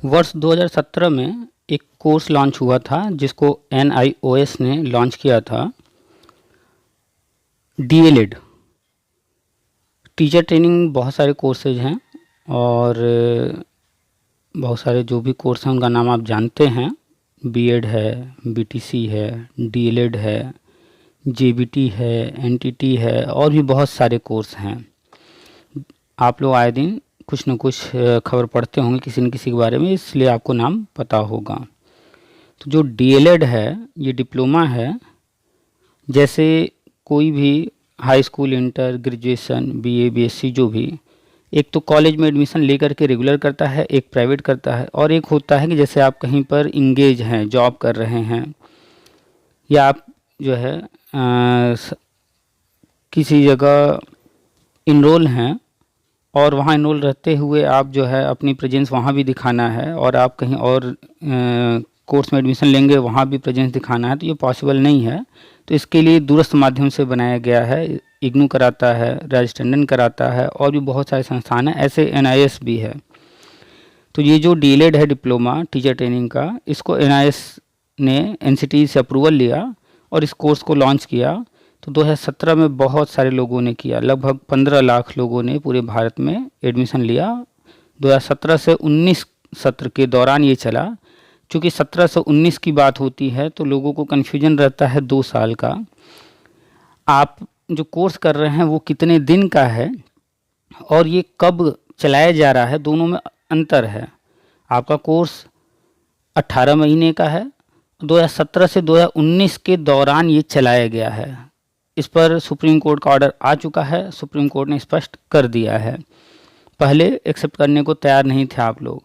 वर्ष 2017 में एक कोर्स लॉन्च हुआ था जिसको NIOS ने लॉन्च किया था। DLED टीचर ट्रेनिंग, बहुत सारे कोर्सेज हैं और बहुत सारे जो भी कोर्स हैं उनका नाम आप जानते हैं। BEd है, BTC है, DLED है, JBT है, NTT है और भी बहुत सारे कोर्स हैं। आप लोग आए दिन कुछ न कुछ खबर पढ़ते होंगे किसी न किसी के बारे में, इसलिए आपको नाम पता होगा। तो जो DLED है ये डिप्लोमा है। जैसे कोई भी high school, inter, graduation, BA, BSc जो भी, एक तो कॉलेज में एडमिशन लेकर के रेगुलर करता है, एक प्राइवेट करता है, और एक होता है कि जैसे आप कहीं पर इंगेज हैं, जॉब कर रहे हैं, या आप जो है किसी जगह इनरोल हैं और वहाँ इनरोल रहते हुए आप जो है अपनी प्रेजेंस वहाँ भी दिखाना है, और आप कहीं और कोर्स में एडमिशन लेंगे वहाँ भी प्रेजेंस दिखाना है, तो ये पॉसिबल नहीं है। तो इसके लिए दूरस्थ माध्यम से बनाया गया है। इग्नू कराता है, राजेश टंडन कराता है और भी बहुत सारे संस्थान हैं, ऐसे NIS भी है। तो ये जो DLED है डिप्लोमा टीचर ट्रेनिंग का, इसको NIS ने NCT से अप्रूवल लिया और इस कोर्स को लॉन्च किया। तो 2017 में बहुत सारे लोगों ने किया, लगभग 15 लाख लोगों ने पूरे भारत में एडमिशन लिया। 2017 से 19 सत्र के दौरान ये चला। चूँकि 17 से 19 की बात होती है तो लोगों को कन्फ्यूजन रहता है 2 साल का, आप जो कोर्स कर रहे हैं वो कितने दिन का है और ये कब चलाया जा रहा है, दोनों में अंतर है। आपका कोर्स 18 महीने का है, 2017 से 2019 के दौरान ये चलाया गया है। इस पर सुप्रीम कोर्ट का ऑर्डर आ चुका है, सुप्रीम कोर्ट ने स्पष्ट कर दिया है। पहले एक्सेप्ट करने को तैयार नहीं थे आप लोग।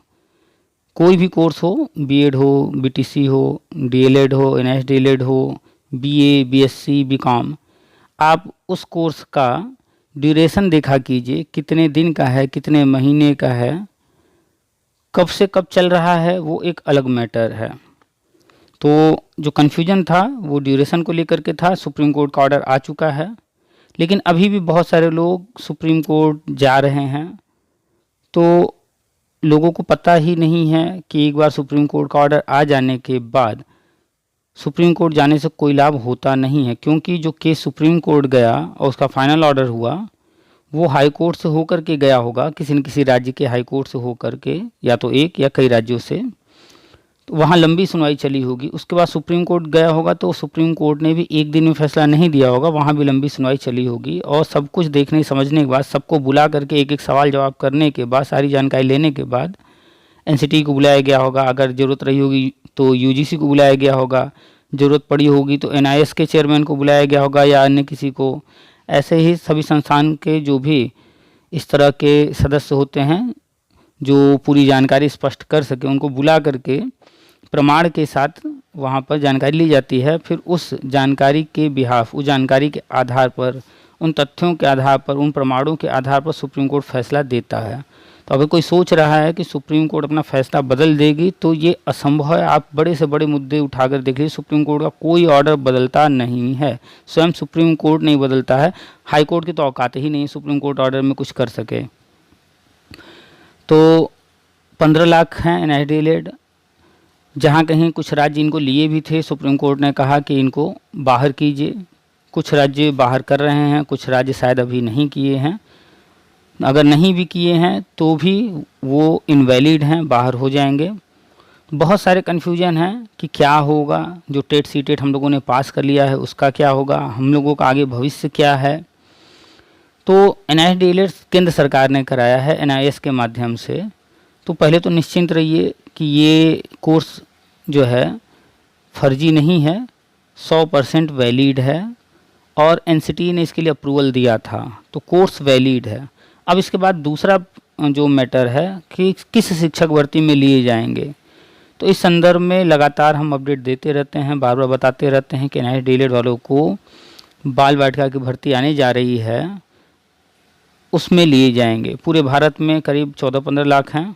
कोई भी कोर्स हो, BEd हो, BTC हो, DLED हो, NIS DLED हो, BA, BSc, BCom, आप उस कोर्स का ड्यूरेशन देखा कीजिए, कितने दिन का है, कितने महीने का है, कब से कब चल रहा है, वो एक अलग मैटर है। तो जो कन्फ्यूजन था वो ड्यूरेशन को लेकर के था। सुप्रीम कोर्ट का ऑर्डर आ चुका है, लेकिन अभी भी बहुत सारे लोग सुप्रीम कोर्ट जा रहे हैं। तो लोगों को पता ही नहीं है कि एक बार सुप्रीम कोर्ट का ऑर्डर आ जाने के बाद सुप्रीम कोर्ट जाने से कोई लाभ होता नहीं है, क्योंकि जो केस सुप्रीम कोर्ट गया और उसका फाइनल ऑर्डर हुआ वो हाई कोर्ट से होकर के गया होगा, किसी न किसी राज्य के हाई कोर्ट से होकर के, या तो एक या कई राज्यों से। तो वहाँ लंबी सुनवाई चली होगी, उसके बाद सुप्रीम कोर्ट गया होगा, तो सुप्रीम कोर्ट ने भी एक दिन में फैसला नहीं दिया होगा, वहाँ भी लंबी सुनवाई चली होगी। और सब कुछ देखने समझने के बाद, सबको बुला करके एक एक सवाल जवाब करने के बाद, सारी जानकारी लेने के बाद NCT को बुलाया गया होगा, अगर ज़रूरत रही होगी तो UGC को बुलाया गया होगा, ज़रूरत पड़ी होगी तो NIS के चेयरमैन को बुलाया गया होगा या अन्य किसी को। ऐसे ही सभी संस्थान के जो भी इस तरह के सदस्य होते हैं जो पूरी जानकारी स्पष्ट कर सके, उनको बुला करके प्रमाण के साथ वहाँ पर जानकारी ली जाती है। फिर उस जानकारी के बिहाफ, उस जानकारी के आधार पर, उन तथ्यों के आधार पर, उन प्रमाणों के आधार पर सुप्रीम कोर्ट फैसला देता है। तो अगर कोई सोच रहा है कि सुप्रीम कोर्ट अपना फैसला बदल देगी तो ये असंभव है। आप बड़े से बड़े मुद्दे उठाकर देख लीजिए, सुप्रीम कोर्ट का कोई ऑर्डर बदलता नहीं है, स्वयं सुप्रीम कोर्ट नहीं बदलता है। हाई कोर्ट की तो औकात ही नहीं सुप्रीम कोर्ट ऑर्डर में कुछ कर सके। तो 15 लाख हैं NIS DLED। जहाँ कहीं कुछ राज्य इनको लिए भी थे, सुप्रीम कोर्ट ने कहा कि इनको बाहर कीजिए। कुछ राज्य बाहर कर रहे हैं, कुछ राज्य शायद अभी नहीं किए हैं। अगर नहीं भी किए हैं तो भी वो इनवैलिड हैं, बाहर हो जाएंगे। बहुत सारे कन्फ्यूजन हैं कि क्या होगा, जो टेट सीटेट हम लोगों ने पास कर लिया है उसका क्या होगा, हम लोगों का आगे भविष्य क्या है। तो NIS DLED केंद्र सरकार ने कराया है NIS के माध्यम से। तो पहले तो निश्चिंत रहिए कि ये कोर्स जो है फर्जी नहीं है, 100% वैलिड है और NCT ने इसके लिए अप्रूवल दिया था, तो कोर्स वैलिड है। अब इसके बाद दूसरा जो मैटर है कि किस शिक्षक भर्ती में लिए जाएंगे, तो इस संदर्भ में लगातार हम अपडेट देते रहते हैं, बार बार बताते रहते हैं कि NIS DLED वालों को बाल वाटिका की भर्ती आने जा रही है, उसमें लिए जाएंगे। पूरे भारत में करीब 14-15 लाख हैं।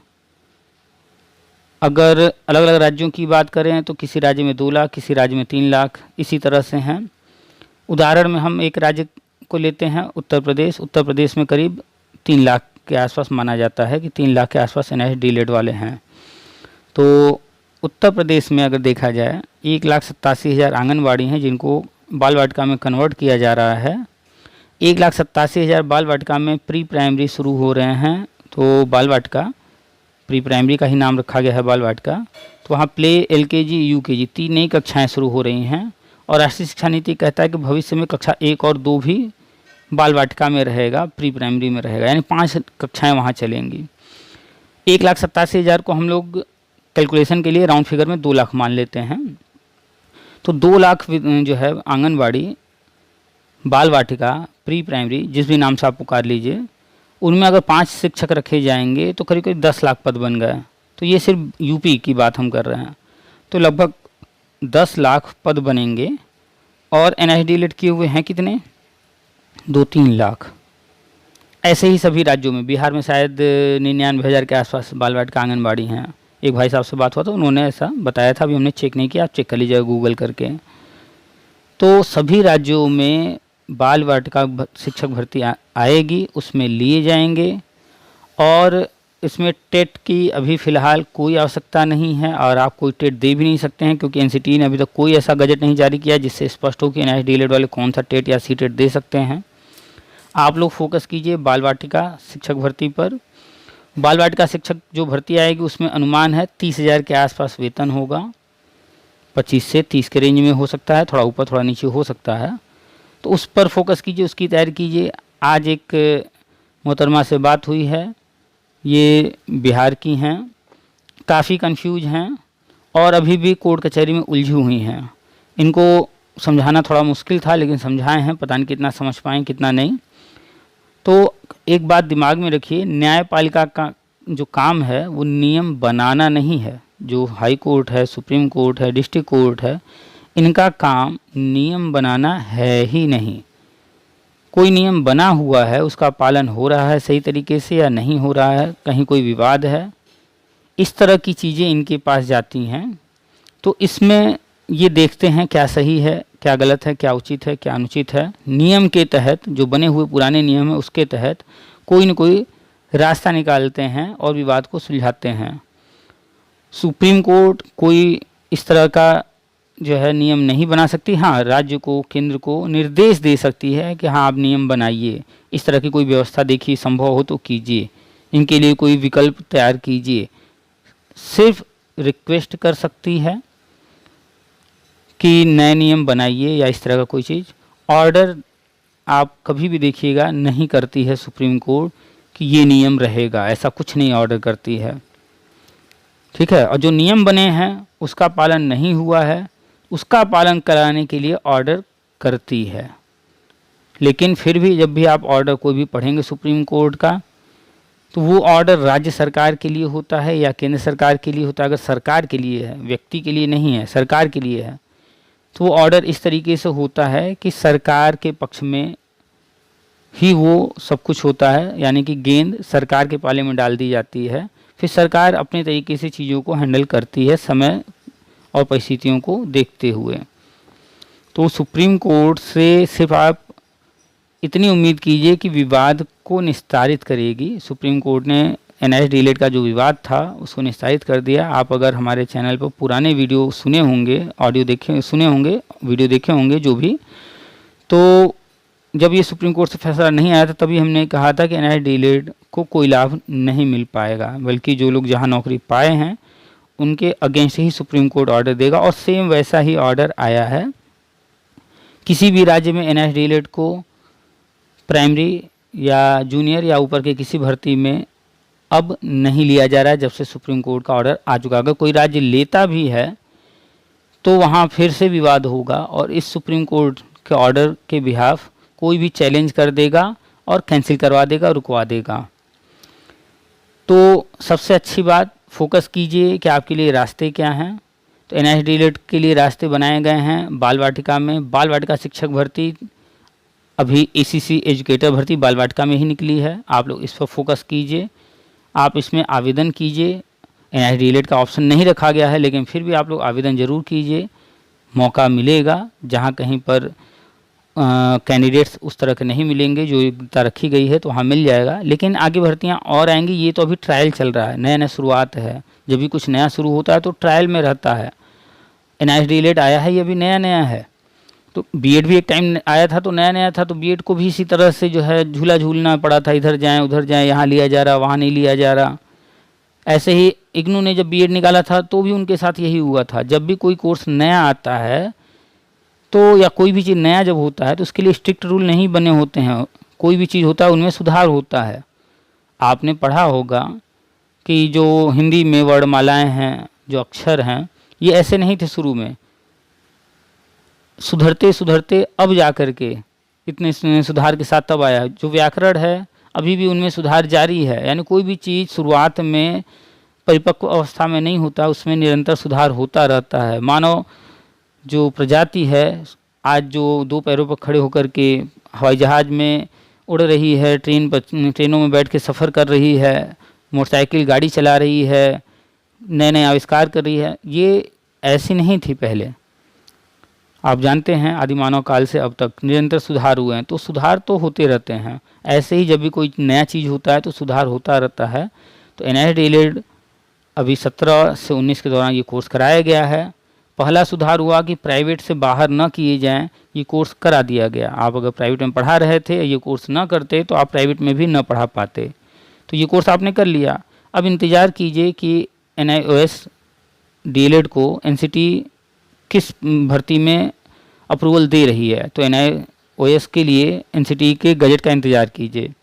अगर अलग अलग राज्यों की बात करें तो किसी राज्य में 2 लाख, किसी राज्य में 3 लाख, इसी तरह से हैं। उदाहरण में हम एक राज्य को लेते हैं, उत्तर प्रदेश। उत्तर प्रदेश में करीब 3 लाख के आसपास माना जाता है कि 3 लाख के आसपास NIS DLED वाले हैं। तो उत्तर प्रदेश में अगर देखा जाए 1,87,000 आंगनबाड़ी हैं जिनको बाल वाटिका में कन्वर्ट किया जा रहा है। 1,87,000 बाल वाटिका में प्री प्राइमरी शुरू हो रहे हैं। तो बाल वाटिका प्री प्राइमरी का ही नाम रखा गया है बाल वाटिका। तो वहाँ प्ले, LKG, UKG 3 नई कक्षाएं शुरू हो रही हैं और राष्ट्रीय शिक्षा नीति कहता है कि भविष्य में कक्षा 1 और 2 भी बाल वाटिका में रहेगा, प्री प्राइमरी में रहेगा, यानी 5 कक्षाएं वहाँ चलेंगी। 1,87,000 को हम लोग कैलकुलेशन के लिए राउंड फिगर में 2 लाख मान लेते हैं। तो 2 लाख जो है आंगनबाड़ी, बाल वाटिका, प्री प्राइमरी, जिस भी नाम से आप पुकार लीजिए, उनमें अगर 5 शिक्षक रखे जाएंगे तो करीब करीब 10 लाख पद बन गए। तो ये सिर्फ यूपी की बात हम कर रहे हैं। तो लगभग 10 लाख पद बनेंगे और NIH डिलीट किए हुए हैं कितने, 2-3 लाख। ऐसे ही सभी राज्यों में, बिहार में शायद 99,000 के आसपास बाल वाटिका आंगनबाड़ी हैं। एक भाई साहब से बात हुआ था, उन्होंने ऐसा बताया था, अभी हमने चेक नहीं किया, आप चेक कर लीजिएगा गूगल करके। तो सभी राज्यों में बाल वाटिका शिक्षक भर्ती आएगी, उसमें लिए जाएंगे और इसमें टेट की अभी फ़िलहाल कोई आवश्यकता नहीं है और आप कोई टेट दे भी नहीं सकते हैं, क्योंकि NCT ने अभी तक कोई ऐसा गजट नहीं जारी किया जिससे स्पष्ट हो कि NIH डीलेट वाले कौन सा टेट या CTET दे सकते हैं। आप लोग फोकस कीजिए बाल वाटिका शिक्षक भर्ती पर। बाल वाटिका शिक्षक जो भर्ती आएगी उसमें अनुमान है 30,000 के आसपास वेतन होगा, 25 से 30 के रेंज में हो सकता है, थोड़ा ऊपर थोड़ा नीचे हो सकता है। तो उस पर फोकस कीजिए, उसकी तैयारी कीजिए। आज एक मोहतरमा से बात हुई है, ये बिहार की हैं, काफ़ी कंफ्यूज हैं और अभी भी कोर्ट कचहरी में उलझी हुई हैं। इनको समझाना थोड़ा मुश्किल था, लेकिन समझाए हैं, पता नहीं कितना समझ पाएँ कितना नहीं। तो एक बात दिमाग में रखिए, न्यायपालिका का जो काम है वो नियम बनाना नहीं है। जो हाई कोर्ट है, सुप्रीम कोर्ट है, डिस्ट्रिक्ट कोर्ट है, इनका काम नियम बनाना है ही नहीं। कोई नियम बना हुआ है, उसका पालन हो रहा है सही तरीके से या नहीं हो रहा है, कहीं कोई विवाद है, इस तरह की चीज़ें इनके पास जाती हैं। तो इसमें ये देखते हैं क्या सही है, क्या गलत है, क्या उचित है, क्या अनुचित है। नियम के तहत, जो बने हुए पुराने नियम है उसके तहत कोई न कोई रास्ता निकालते हैं और विवाद को सुलझाते हैं। सुप्रीम कोर्ट कोई इस तरह का जो है नियम नहीं बना सकती। हाँ, राज्य को, केंद्र को निर्देश दे सकती है कि हाँ आप नियम बनाइए, इस तरह की कोई व्यवस्था देखिए, संभव हो तो कीजिए, इनके लिए कोई विकल्प तैयार कीजिए। सिर्फ रिक्वेस्ट कर सकती है कि नए नियम बनाइए या इस तरह का कोई चीज़। ऑर्डर आप कभी भी देखिएगा नहीं करती है सुप्रीम कोर्ट कि ये नियम रहेगा, ऐसा कुछ नहीं ऑर्डर करती है, ठीक है। और जो नियम बने हैं उसका पालन नहीं हुआ है, उसका पालन कराने के लिए ऑर्डर करती है। लेकिन फिर भी जब भी आप ऑर्डर कोई भी पढ़ेंगे सुप्रीम कोर्ट का, तो वो ऑर्डर राज्य सरकार के लिए होता है या केंद्र सरकार के लिए होता है। अगर सरकार के लिए है, व्यक्ति के लिए नहीं है, सरकार के लिए है, तो वो ऑर्डर इस तरीके से होता है कि सरकार के पक्ष में ही वो सब कुछ होता है, यानी कि गेंद सरकार के पाले में डाल दी जाती है। फिर सरकार अपने तरीके से चीज़ों को हैंडल करती है समय और परिस्थितियों को देखते हुए। तो सुप्रीम कोर्ट से सिर्फ आप इतनी उम्मीद कीजिए कि विवाद को निस्तारित करेगी। सुप्रीम कोर्ट ने NIH डीलेट का जो विवाद था उसको निस्तारित कर दिया। आप अगर हमारे चैनल पर पुराने वीडियो सुने होंगे, ऑडियो देखे सुने होंगे, वीडियो देखे होंगे जो भी, तो जब ये सुप्रीम कोर्ट से फैसला नहीं आया था तभी हमने कहा था कि NIH डीलेट को कोई लाभ नहीं मिल पाएगा, बल्कि जो लोग जहाँ नौकरी पाए हैं उनके अगेंस्ट ही सुप्रीम कोर्ट ऑर्डर देगा। और सेम वैसा ही ऑर्डर आया है। किसी भी राज्य में NIH डीलेट को प्राइमरी या जूनियर या ऊपर के किसी भर्ती में अब नहीं लिया जा रहा है जब से सुप्रीम कोर्ट का ऑर्डर आ चुका। अगर कोई राज्य लेता भी है तो वहाँ फिर से विवाद होगा और इस सुप्रीम कोर्ट के ऑर्डर के बिहाफ कोई भी चैलेंज कर देगा और कैंसिल करवा देगा, रुकवा देगा। तो सबसे अच्छी बात, फोकस कीजिए कि आपके लिए रास्ते क्या हैं। तो NIH डीलेट के लिए रास्ते बनाए गए हैं। बाल वाटिका में बाल वाटिका शिक्षक भर्ती, अभी ACC एजुकेटर भर्ती बाल वाटिका में ही निकली है। आप लोग इस पर फोकस कीजिए, आप इसमें आवेदन कीजिए। NIH डीलेट का ऑप्शन नहीं रखा गया है, लेकिन फिर भी आप लोग आवेदन ज़रूर कीजिए, मौका मिलेगा। जहाँ कहीं पर कैंडिडेट्स उस तरह के नहीं मिलेंगे, जो योग्यता रखी गई है तो वहाँ मिल जाएगा, लेकिन आगे भर्तियाँ और आएंगी। ये तो अभी ट्रायल चल रहा है, नया नया शुरुआत है। जब भी कुछ नया शुरू होता है तो ट्रायल में रहता है। NIST DELED आया है, ये भी नया नया है। तो बीएड भी एक टाइम आया था तो नया नया था, तो बीएड को भी इसी तरह से जो है झूला झूलना पड़ा था, इधर जाएं उधर जाएं, यहाँ लिया जा रहा वहाँ नहीं लिया जा रहा। ऐसे ही इग्नू ने जब बीएड निकाला था तो भी उनके साथ यही हुआ था। जब भी कोई कोर्स नया आता है तो, या कोई भी चीज़ नया जब होता है तो उसके लिए स्ट्रिक्ट रूल नहीं बने होते हैं। कोई भी चीज़ होता है उनमें सुधार होता है। आपने पढ़ा होगा कि जो हिंदी में वर्णमालाएँ हैं, जो अक्षर हैं, ये ऐसे नहीं थे शुरू में, सुधरते सुधरते अब जा कर के इतने सुधार के साथ तब आया। जो व्याकरण है अभी भी उनमें सुधार जारी है। यानी कोई भी चीज़ शुरुआत में परिपक्व अवस्था में नहीं होता, उसमें निरंतर सुधार होता रहता है। मानव जो प्रजाति है आज जो दो पैरों पर खड़े होकर के हवाई जहाज़ में उड़ रही है, ट्रेनों में बैठ के सफ़र कर रही है, मोटरसाइकिल गाड़ी चला रही है, नए नए आविष्कार कर रही है, ये ऐसी नहीं थी पहले। आप जानते हैं आदिमानव काल से अब तक निरंतर सुधार हुए हैं, तो सुधार तो होते रहते हैं। ऐसे ही जब भी कोई नया चीज़ होता है तो सुधार होता रहता है। तो NIST DELED अभी 17 से 19 के दौरान ये कोर्स कराया गया है। पहला सुधार हुआ कि प्राइवेट से बाहर न किए जाएं, ये कोर्स करा दिया गया। आप अगर प्राइवेट में पढ़ा रहे थे, ये कोर्स न करते तो आप प्राइवेट में भी न पढ़ा पाते। तो ये कोर्स आपने कर लिया। अब इंतज़ार कीजिए कि NIOS DELED को NCT किस भर्ती में अप्रूवल दे रही है। तो NIOS के लिए NCT के गजट का इंतज़ार कीजिए।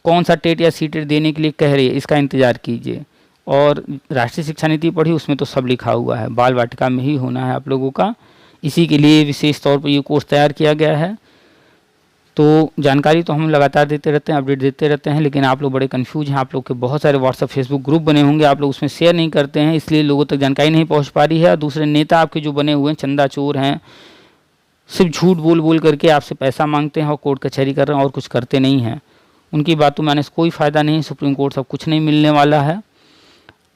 कौन सा टेट या सीटेट देने के लिए कह रही है, इसका इंतज़ार कीजिए। और राष्ट्रीय शिक्षा नीति पढ़ी, उसमें तो सब लिखा हुआ है, बाल वाटिका में ही होना है आप लोगों का। इसी के लिए विशेष तौर पर ये कोर्स तैयार किया गया है। तो जानकारी तो हम लगातार देते रहते हैं, अपडेट देते रहते हैं, लेकिन आप लोग बड़े कन्फ्यूज हैं। आप लोग के बहुत सारे व्हाट्सअप फेसबुक ग्रुप बने होंगे, आप लोग उसमें शेयर नहीं करते हैं, इसलिए लोगों तक जानकारी नहीं पहुँच पा रही है। और दूसरे नेता आपके जो बने हुए हैं चंदा चोर हैं, सिर्फ झूठ बोल बोल करके आपसे पैसा मांगते हैं और कोर्ट कचहरी कर रहे हैं और कुछ करते नहीं हैं। उनकी बातों में आने से कोई फ़ायदा नहीं, सुप्रीम कोर्ट सब कुछ नहीं मिलने वाला है।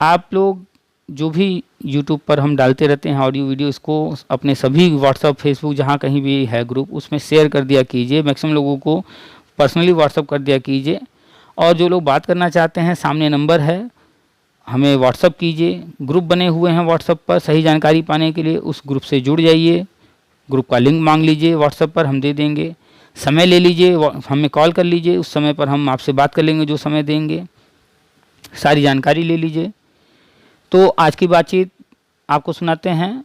आप लोग जो भी यूट्यूब पर हम डालते रहते हैं ऑडियो वीडियो, इसको अपने सभी व्हाट्सअप फेसबुक जहाँ कहीं भी है ग्रुप, उसमें शेयर कर दिया कीजिए। मैक्सिमम लोगों को पर्सनली व्हाट्सअप कर दिया कीजिए। और जो लोग बात करना चाहते हैं, सामने नंबर है, हमें व्हाट्सअप कीजिए। ग्रुप बने हुए हैं व्हाट्सअप पर, सही जानकारी पाने के लिए उस ग्रुप से जुड़ जाइए। ग्रुप का लिंक मांग लीजिए, व्हाट्सएप पर हम दे देंगे। समय ले लीजिए, हमें कॉल कर लीजिए, उस समय पर हम आपसे बात कर लेंगे, जो समय देंगे। सारी जानकारी ले लीजिए। तो आज की बातचीत आपको सुनाते हैं।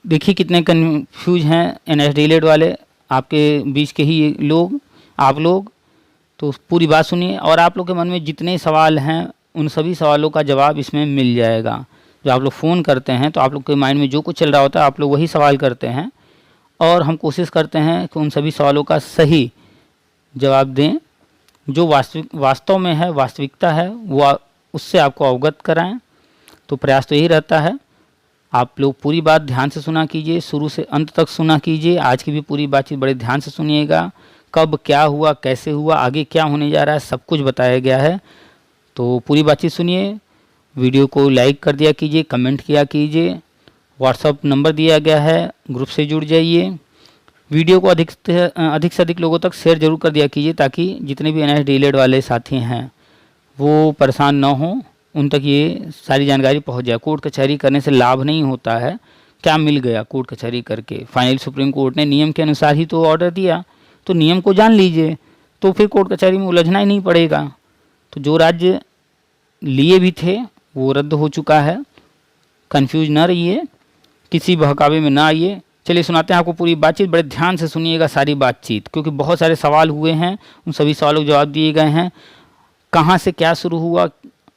देखिए कितने कन्फ्यूज हैं NIST DELED वाले, आपके बीच के ही लोग, आप लोग। तो पूरी बात सुनिए, और आप लोग के मन में जितने सवाल हैं उन सभी सवालों का जवाब इसमें मिल जाएगा। जो आप लोग फ़ोन करते हैं तो आप लोग के माइंड में जो कुछ चल रहा होता है, आप लोग वही सवाल करते हैं, और हम कोशिश करते हैं कि उन सभी सवालों का सही जवाब दें। जो वास्तव में है, वास्तविकता है, वो उससे आपको अवगत कराएं। तो प्रयास तो यही रहता है। आप लोग पूरी बात ध्यान से सुना कीजिए, शुरू से अंत तक सुना कीजिए। आज की भी पूरी बातचीत बड़े ध्यान से सुनिएगा। कब क्या हुआ, कैसे हुआ, आगे क्या होने जा रहा है, सब कुछ बताया गया है। तो पूरी बातचीत सुनिए। वीडियो को लाइक कर दिया कीजिए, कमेंट किया कीजिए। व्हाट्सअप नंबर दिया गया है, ग्रुप से जुड़ जाइए। वीडियो को अधिक से अधिक लोगों तक शेयर जरूर कर दिया कीजिए, ताकि जितने भी NIST DELED वाले साथी हैं वो परेशान ना हों, उन तक ये सारी जानकारी पहुंच जाए। कोर्ट कचहरी करने से लाभ नहीं होता है। क्या मिल गया कोर्ट कचहरी करके? फाइनल सुप्रीम कोर्ट ने नियम के अनुसार ही तो ऑर्डर दिया, तो नियम को जान लीजिए, तो फिर कोर्ट कचहरी में उलझना ही नहीं पड़ेगा। तो जो राज्य लिए भी थे वो रद्द हो चुका है। कन्फ्यूज ना रहिए, किसी बहकावे में ना आइए। चलिए सुनाते हैं आपको पूरी बातचीत, बड़े ध्यान से सुनिएगा सारी बातचीत, क्योंकि बहुत सारे सवाल हुए हैं, उन सभी सवालों के जवाब दिए गए हैं। कहाँ से क्या शुरू हुआ,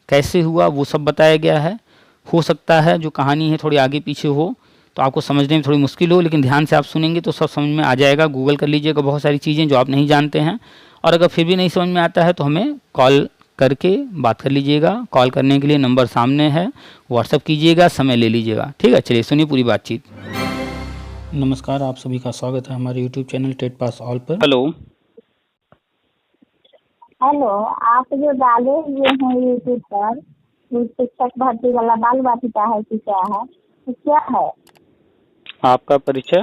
कैसे हुआ, वो सब बताया गया है। हो सकता है जो कहानी है थोड़ी आगे पीछे हो तो आपको समझने में थोड़ी मुश्किल हो, लेकिन ध्यान से आप सुनेंगे तो सब समझ में आ जाएगा। गूगल कर लीजिएगा बहुत सारी चीज़ें जो आप नहीं जानते हैं। और अगर फिर भी नहीं समझ में आता है तो हमें कॉल करके बात कर लीजिएगा। कॉल करने के लिए नंबर सामने है, व्हाट्सअप कीजिएगा, समय ले लीजिएगा। ठीक है, चलिए सुनिए पूरी बातचीत। नमस्कार, आप सभी का स्वागत है हमारे YouTube channel TET pass all पर। हेलो हेलो, आप जो डाले हुए हैं यूट्यूब पर, वो शिक्षक भर्ती वाला बाल वाटिका है कि क्या है, तो क्या है? आपका परिचय?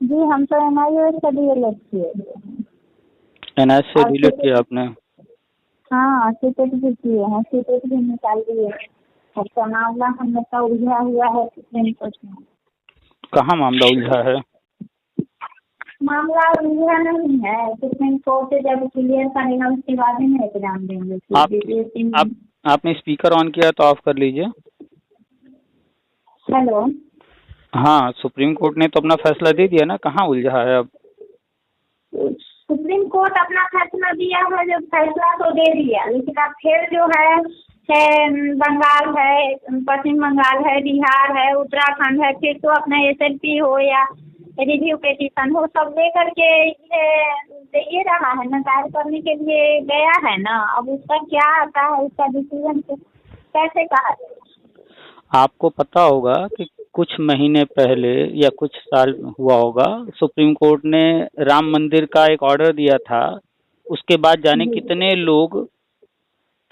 जी हम तो NIOS का DLED किए। NIOS से और डिलीट किया आपने? हाँ सीटेट भी किए हैं, सीटेट भी निकाल दिए। और मामला हम लोग का उलझा हुआ है सुप्रीम कोर्ट में। कहाँ मामला उलझा है? मामला उलझा नहीं है, सुप्रीम कोर्ट जब क्लियर करेगा उसके बाद ही में एग्जाम देंगे। आपने स्पीकर ऑन किया तो ऑफ कर लीजिए। हेलो। हाँ, सुप्रीम कोर्ट ने तो अपना फैसला दे दिया ना, कहाँ उलझा है अब? सुप्रीम कोर्ट अपना फैसला दिया है, जब फैसला तो दे दिया, लेकिन अब फिर जो है बंगाल है, पश्चिम बंगाल है, बिहार है, उत्तराखंड है, फिर तो अपना SLP हो या रिव्यू पिटीशन हो, सब लेकर के ये रहा है ना, दायर करने के लिए गया है ना। अब उसका क्या आता है, उसका डिसीजन कैसे कहा? आपको पता होगा कि कुछ महीने पहले या कुछ साल हुआ होगा, सुप्रीम कोर्ट ने राम मंदिर का एक ऑर्डर दिया था। उसके बाद जाने कितने लोग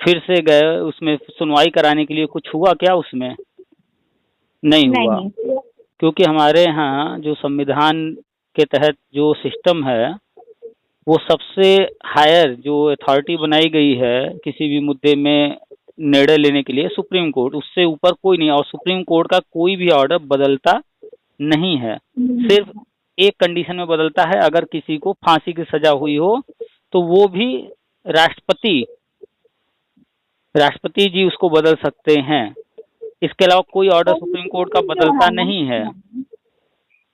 फिर से गए उसमें सुनवाई कराने के लिए। कुछ हुआ क्या उसमें? नहीं हुआ। क्योंकि हमारे यहाँ जो संविधान के तहत जो सिस्टम है, वो सबसे हायर जो अथॉरिटी बनाई गई है किसी भी मुद्दे में निर्णय लेने के लिए, सुप्रीम कोर्ट, उससे ऊपर कोई नहीं। और सुप्रीम कोर्ट का कोई भी ऑर्डर बदलता नहीं है। सिर्फ एक कंडीशन में बदलता है, अगर किसी को फांसी की सजा हुई हो तो वो भी राष्ट्रपति जी उसको बदल सकते हैं। इसके अलावा कोई ऑर्डर सुप्रीम कोर्ट का बदलता नहीं है।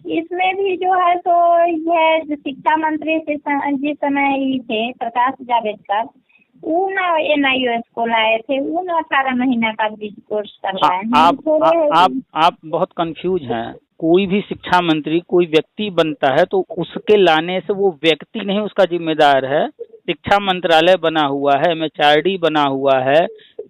इसमें भी जो है तो यह शिक्षा मंत्री जिस समय ही थे प्रकाश जावड़ेकर, वो ना NIOS को लाए थे, वो ना 18 महीना का बीच कोर्स करवाए। आप बहुत कंफ्यूज हैं। कोई भी शिक्षा मंत्री कोई व्यक्ति बनता है तो उसके लाने से वो व्यक्ति नहीं उसका जिम्मेदार है। शिक्षा मंत्रालय बना हुआ है, MHRD बना हुआ है,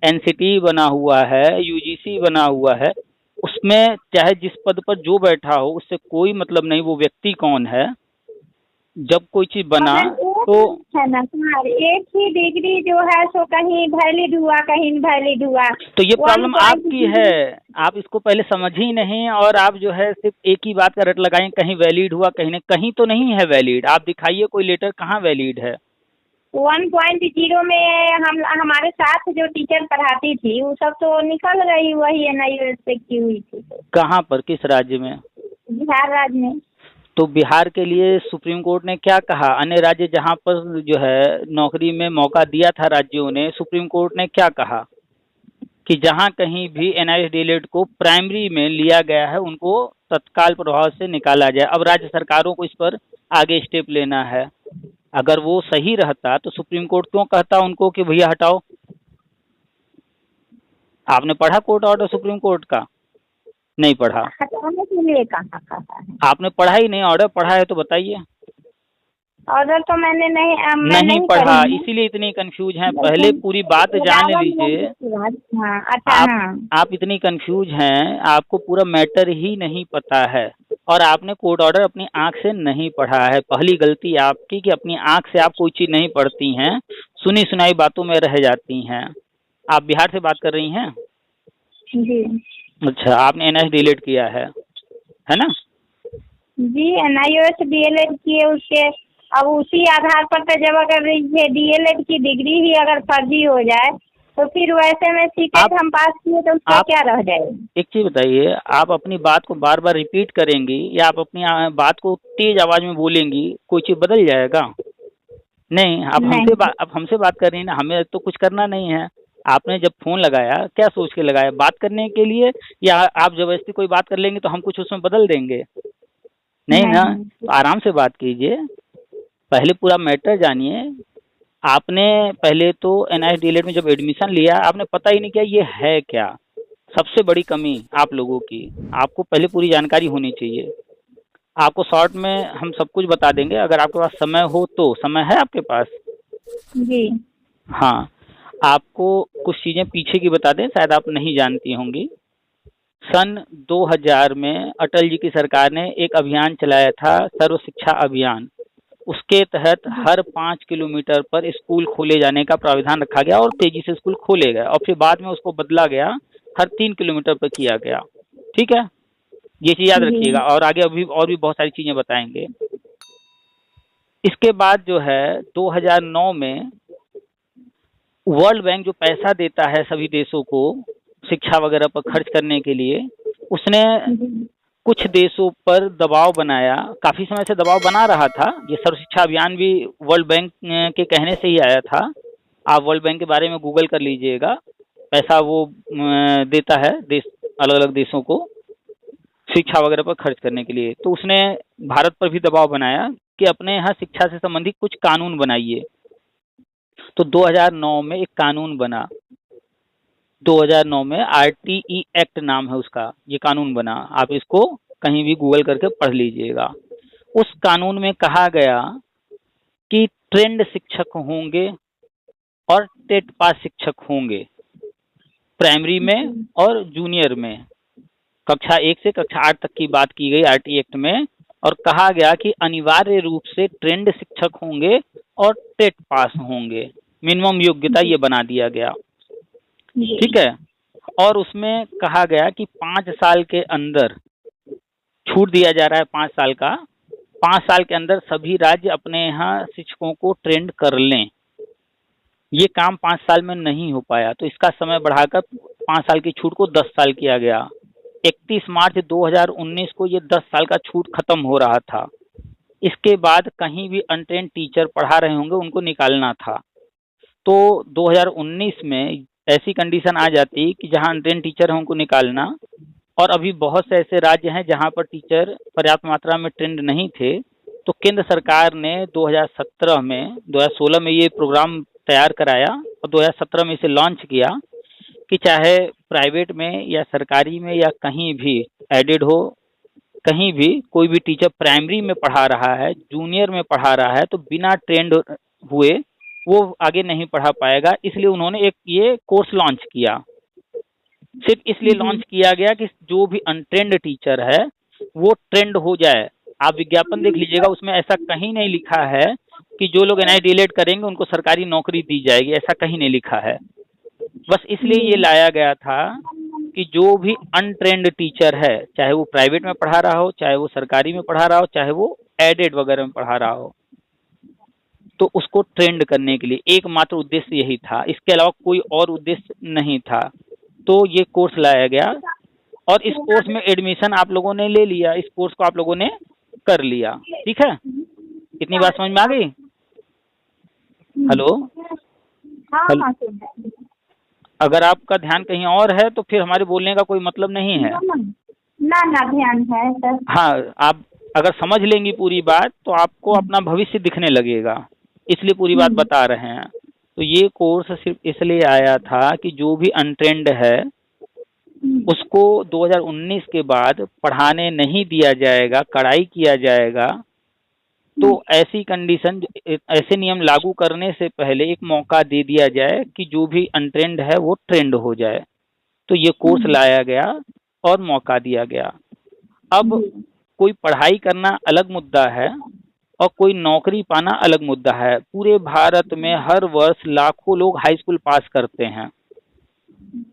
NCT बना हुआ है, UGC बना हुआ है। उसमें चाहे जिस पद पर जो बैठा हो उससे कोई मतलब नहीं, वो व्यक्ति कौन है। जब कोई चीज बना तो है ना सर, एक ही डिग्री जो है सो कहीं वैलिड हुआ, कहीं इनवैलिड हुआ। तो ये प्रॉब्लम आपकी है, आप इसको पहले समझ ही नहीं, और आप जो है सिर्फ एक ही बात का रट लगाएं, कहीं वैलिड हुआ कहीं नहीं। कहीं तो नहीं है वैलिड। आप दिखाइए कोई लेटर कहाँ वैलिड है। 1.0 में हमारे साथ जो टीचर पढ़ाती थी वो सब तो निकल गई, वही NIOS से की हुई थी। कहाँ पर, किस राज्य में? बिहार राज्य में। तो बिहार के लिए सुप्रीम कोर्ट ने क्या कहा? अन्य राज्य जहाँ पर जो है नौकरी में मौका दिया था राज्यों ने, सुप्रीम कोर्ट ने क्या कहा कि जहाँ कहीं भी NIOS DLED को प्राइमरी में लिया गया है उनको तत्काल प्रभाव से निकाला जाए। अब राज्य सरकारों को इस पर आगे स्टेप लेना है। अगर वो सही रहता तो सुप्रीम कोर्ट क्यों कहता उनको कि भैया हटाओ? आपने पढ़ा कोर्ट ऑर्डर सुप्रीम कोर्ट का? नहीं पढ़ा। हटाने के लिए कहा है? आपने पढ़ा ही नहीं। ऑर्डर पढ़ा है तो बताइए। ऑर्डर तो मैंने नहीं पढ़ा, इसीलिए इतनी कंफ्यूज हैं। पहले पूरी बात जान लीजिए। आप इतनी कंफ्यूज हैं, आपको पूरा मैटर ही नहीं पता है, और आपने कोर्ट ऑर्डर अपनी आंख से नहीं पढ़ा है। पहली गलती आपकी कि अपनी आंख से आप कोई चीज नहीं पढ़ती हैं, सुनी सुनाई बातों में रह जाती हैं। आप बिहार से बात कर रही हैं? जी। अच्छा, आपने NIOS DLED किया है ना? जी NIOS DLED किए। उसके अब उसी आधार पर तो जब अगर ये DLED की डिग्री ही अगर फर्जी हो जाए तो फिर वैसे में सीटेट हम पास किए तो उसका क्या रह जाएगा? एक चीज बताइए, आप अपनी बात को बार बार रिपीट करेंगी या आप अपनी बात को तेज आवाज में बोलेंगी, कोई चीज बदल जाएगा? नहीं। आप हमसे बात कर रही हैं ना, हमें तो कुछ करना नहीं है। आपने जब फोन लगाया क्या सोच के लगाया? बात करने के लिए, या आप जबरदस्ती कोई बात कर लेंगे तो हम कुछ उसमें बदल देंगे? नहीं ना। तो आराम से बात कीजिए, पहले पूरा मैटर जानिए। आपने पहले तो NIOS DLED में जब एडमिशन लिया आपने पता ही नहीं किया ये है क्या। सबसे बड़ी कमी आप लोगों की, आपको पहले पूरी जानकारी होनी चाहिए। आपको शॉर्ट में हम सब कुछ बता देंगे, अगर आपके पास समय हो तो। समय है आपके पास? जी हाँ। आपको कुछ चीजें पीछे की बता दें, शायद आप नहीं जानती होंगी। सन 2000 में अटल जी की सरकार ने एक अभियान चलाया था, सर्व शिक्षा अभियान। उसके तहत हर 5 किलोमीटर पर स्कूल खोले जाने का प्रावधान रखा गया और तेजी से स्कूल खोले गए, और फिर बाद में उसको बदला गया, हर 3 किलोमीटर पर किया गया। ठीक है। ये चीज याद जी। रखिएगा, और आगे अभी और भी बहुत सारी चीजें बताएंगे। इसके बाद जो है 2009 में वर्ल्ड बैंक जो पैसा देता है सभी देशों को शिक्षा वगैरह पर खर्च करने के लिए, उसने जी। कुछ देशों पर दबाव बनाया। काफी समय से दबाव बना रहा था। ये सर्व शिक्षा अभियान भी वर्ल्ड बैंक के कहने से ही आया था। आप वर्ल्ड बैंक के बारे में गूगल कर लीजिएगा। पैसा वो देता है देश, अलग अलग देशों को शिक्षा वगैरह पर खर्च करने के लिए। तो उसने भारत पर भी दबाव बनाया कि अपने यहाँ शिक्षा से संबंधित कुछ कानून बनाइए। तो 2009 में एक कानून बना। 2009 में RTE एक्ट नाम है उसका, ये कानून बना। आप इसको कहीं भी गूगल करके पढ़ लीजिएगा। उस कानून में कहा गया कि ट्रेंड शिक्षक होंगे और टेट पास शिक्षक होंगे प्राइमरी में और जूनियर में। कक्षा 1 से कक्षा 8 तक की बात की गई RTE एक्ट में, और कहा गया कि अनिवार्य रूप से ट्रेंड शिक्षक होंगे और टेट पास होंगे। मिनिमम योग्यता ये बना दिया गया, ठीक है। और उसमें कहा गया कि 5 साल के अंदर छूट दिया जा रहा है, 5 साल का। 5 साल के अंदर सभी राज्य अपने यहाँ शिक्षकों को ट्रेंड कर लें। ये काम 5 साल में नहीं हो पाया, तो इसका समय बढ़ाकर 5 साल की छूट को 10 साल किया गया। 31 मार्च 2019 को ये 10 साल का छूट खत्म हो रहा था। इसके बाद कहीं भी अनट्रेंड टीचर पढ़ा रहे होंगे उनको निकालना था। तो 2019 में ऐसी कंडीशन आ जाती कि जहां अनट्रेंड टीचर है उनको निकालना। और अभी बहुत से ऐसे राज्य हैं जहां पर टीचर पर्याप्त मात्रा में ट्रेंड नहीं थे। तो केंद्र सरकार ने 2016 में ये प्रोग्राम तैयार कराया और 2017 में इसे लॉन्च किया कि चाहे प्राइवेट में या सरकारी में या कहीं भी एडेड हो, कहीं भी कोई भी टीचर प्राइमरी में पढ़ा रहा है, जूनियर में पढ़ा रहा है, तो बिना ट्रेंड हुए वो आगे नहीं पढ़ा पाएगा। इसलिए उन्होंने एक ये कोर्स लॉन्च किया। सिर्फ इसलिए लॉन्च किया गया कि जो भी अनट्रेंड टीचर है वो ट्रेंड हो जाए। आप विज्ञापन देख लीजिएगा, उसमें ऐसा कहीं नहीं लिखा है कि जो लोग NIT DELED करेंगे उनको सरकारी नौकरी दी जाएगी, ऐसा कहीं नहीं लिखा है। बस इसलिए ये लाया गया था कि जो भी अनट्रेंड टीचर है, चाहे वो प्राइवेट में पढ़ा रहा हो, चाहे वो सरकारी में पढ़ा रहा हो, चाहे वो एडेड वगैरह में पढ़ा रहा हो, तो उसको ट्रेंड करने के लिए एकमात्र उद्देश्य यही था। इसके अलावा कोई और उद्देश्य नहीं था। तो ये कोर्स लाया गया और इस कोर्स में एडमिशन आप लोगों ने ले लिया, इस कोर्स को आप लोगों ने कर लिया, ठीक है। इतनी बात समझ में आ गई? हेलो? हाँ। अगर आपका ध्यान कहीं और है तो फिर हमारे बोलने का कोई मतलब नहीं है। ना ध्यान है सर। हाँ, आप अगर समझ लेंगी पूरी बात तो आपको अपना भविष्य दिखने लगेगा, इसलिए पूरी बात बता रहे हैं। तो ये कोर्स सिर्फ इसलिए आया था कि जो भी अनट्रेंड है उसको 2019 के बाद पढ़ाने नहीं दिया जाएगा, कड़ाई किया जाएगा। तो ऐसी कंडीशन, ऐसे नियम लागू करने से पहले एक मौका दे दिया जाए कि जो भी अनट्रेंड है वो ट्रेंड हो जाए। तो ये कोर्स लाया गया और मौका दिया गया। अब कोई पढ़ाई करना अलग मुद्दा है और कोई नौकरी पाना अलग मुद्दा है। पूरे भारत में हर वर्ष लाखों लोग हाई स्कूल पास करते हैं।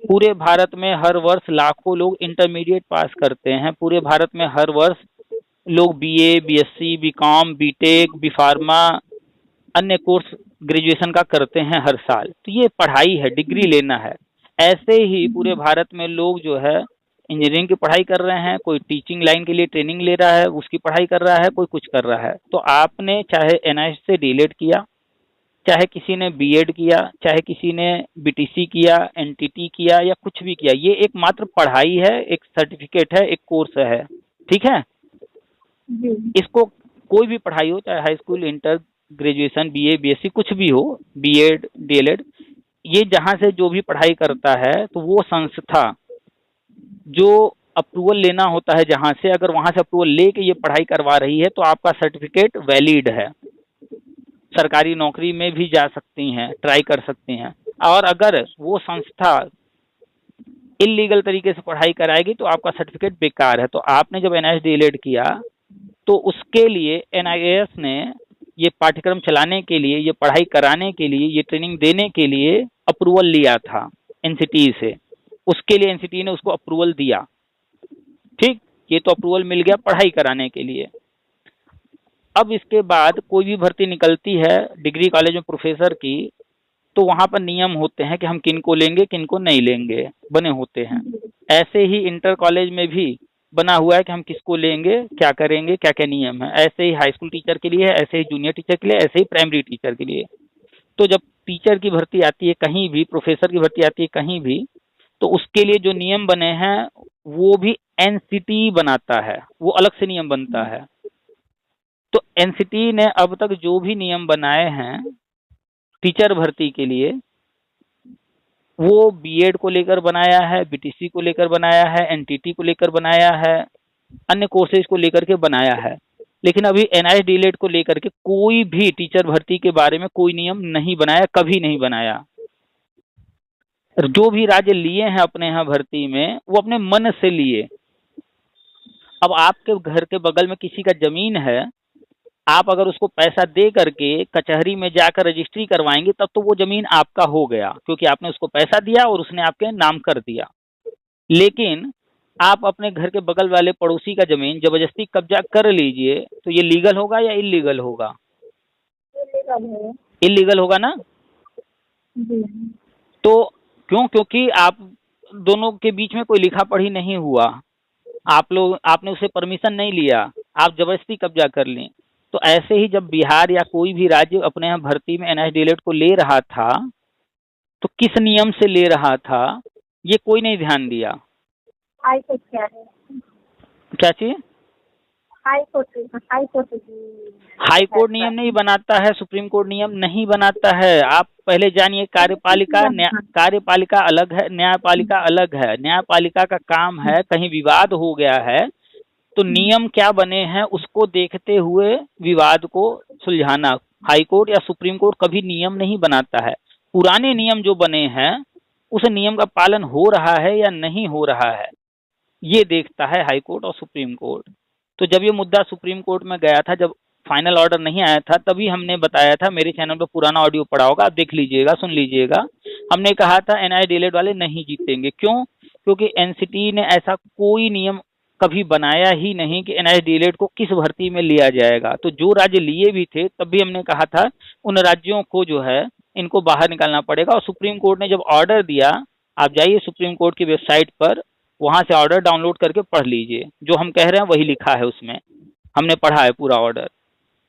पूरे भारत में हर वर्ष लाखों लोग इंटरमीडिएट पास करते हैं। पूरे भारत में हर वर्ष लोग BA, BSc, BCom, BTech, B.Pharma अन्य कोर्स ग्रेजुएशन का करते हैं हर साल। तो ये पढ़ाई है, डिग्री लेना है। ऐसे ही पूरे भारत में लोग जो है इंजीनियरिंग की पढ़ाई कर रहे हैं, कोई टीचिंग लाइन के लिए ट्रेनिंग ले रहा है, उसकी पढ़ाई कर रहा है, कोई कुछ कर रहा है। तो आपने चाहे NIST से DELED किया, चाहे किसी ने B.Ed किया, चाहे किसी ने BTC किया, NTT किया या कुछ भी किया, ये एक मात्र पढ़ाई है, एक सर्टिफिकेट है, एक कोर्स है, ठीक है। इसको कोई भी पढ़ाई हो, चाहे high school, inter, graduation, BA, BSc कुछ भी हो, B.Ed, DELED, ये जहां से जो भी पढ़ाई करता है तो वो संस्था जो अप्रूवल लेना होता है जहां से, अगर वहां से अप्रूवल लेके ये पढ़ाई करवा रही है तो आपका सर्टिफिकेट वैलिड है। सरकारी नौकरी में भी जा सकती हैं, ट्राई कर सकती हैं। और अगर वो संस्था इलीगल तरीके से पढ़ाई कराएगी तो आपका सर्टिफिकेट बेकार है। तो आपने जब NIST DELED किया तो उसके लिए NIAS ने ये पाठ्यक्रम चलाने के लिए, ये पढ़ाई कराने के लिए, ये ट्रेनिंग देने के लिए अप्रूवल लिया था NCTE से। उसके लिए NCTE ने उसको अप्रूवल दिया, ठीक। ये तो अप्रूवल मिल गया पढ़ाई कराने के लिए। अब इसके बाद कोई भी भर्ती निकलती है डिग्री कॉलेज में प्रोफेसर की, तो वहां पर नियम होते हैं कि हम किन को लेंगे किन को नहीं लेंगे, बने होते हैं। ऐसे ही इंटर कॉलेज में भी बना हुआ है कि हम किसको लेंगे, क्या करेंगे, क्या क्या नियम है। ऐसे ही हाई स्कूल टीचर के लिए है, ऐसे ही जूनियर टीचर के लिए, ऐसे ही प्राइमरी टीचर के लिए। तो जब टीचर की भर्ती आती है कहीं भी, प्रोफेसर की भर्ती आती है कहीं भी, तो उसके लिए जो नियम बने हैं वो भी एनसीटी बनाता है, वो अलग से नियम बनता है। तो एनसीटी ने अब तक जो भी नियम बनाए हैं टीचर भर्ती के लिए, वो बीएड को लेकर बनाया है, बीटीसी को लेकर बनाया है, एनटीटी को लेकर बनाया है, अन्य कोर्सेज को लेकर के बनाया है। लेकिन अभी एनआईएस डीएलएड को लेकर के कोई भी टीचर भर्ती के बारे में कोई नियम नहीं बनाया, कभी नहीं बनाया। जो भी राज्य लिए हैं अपने यहाँ भर्ती में, वो अपने मन से लिए। अब आपके घर के बगल में किसी का जमीन है, आप अगर उसको पैसा दे करके कचहरी में जाकर रजिस्ट्री करवाएंगे तब तो वो जमीन आपका हो गया, क्योंकि आपने उसको पैसा दिया और उसने आपके नाम कर दिया। लेकिन आप अपने घर के बगल वाले पड़ोसी का जमीन जबरदस्ती कब्जा कर लीजिए, तो ये लीगल होगा या इलीगल होगा? इलीगल होगा ना। तो क्यों? क्योंकि आप दोनों के बीच में कोई लिखा पढ़ी नहीं हुआ, आपने उसे परमिशन नहीं लिया, आप जबरदस्ती कब्जा कर लें। तो ऐसे ही जब बिहार या कोई भी राज्य अपने यहाँ भर्ती में एनआईएस डीएलएड को ले रहा था, तो किस नियम से ले रहा था ये कोई नहीं ध्यान दिया। हाई कोर्ट क्या है? क्या चीज? हाई कोर्ट नियम नहीं बनाता है, सुप्रीम कोर्ट नियम नहीं बनाता है। आप पहले जानिए, कार्यपालिका अलग है, न्यायपालिका अलग है। न्यायपालिका का काम है कहीं विवाद हो गया है तो नियम क्या बने हैं उसको देखते हुए विवाद को सुलझाना। हाई कोर्ट या सुप्रीम कोर्ट कभी नियम नहीं बनाता है। पुराने नियम जो बने हैं उस नियम का पालन हो रहा है या नहीं हो रहा है, ये देखता है हाई कोर्ट और सुप्रीम कोर्ट। तो जब ये मुद्दा सुप्रीम कोर्ट में गया था, जब फाइनल ऑर्डर नहीं आया था, तभी हमने बताया था, मेरे चैनल पर पुराना ऑडियो पड़ा होगा, आप देख लीजिएगा, सुन लीजिएगा। हमने कहा था एनआईएस डीएलएड वाले नहीं जीतेंगे। क्यों? क्योंकि एनसीटी ने ऐसा कोई नियम कभी बनाया ही नहीं कि एनआईएस डीएलएड को किस भर्ती में लिया जाएगा। तो जो राज्य लिए भी थे तब भी हमने कहा था उन राज्यों को जो है इनको बाहर निकालना पड़ेगा। और सुप्रीम कोर्ट ने जब ऑर्डर दिया, आप जाइए सुप्रीम कोर्ट की वेबसाइट पर, वहां से ऑर्डर डाउनलोड करके पढ़ लीजिए। जो हम कह रहे हैं वही लिखा है उसमें, हमने पढ़ा है पूरा ऑर्डर।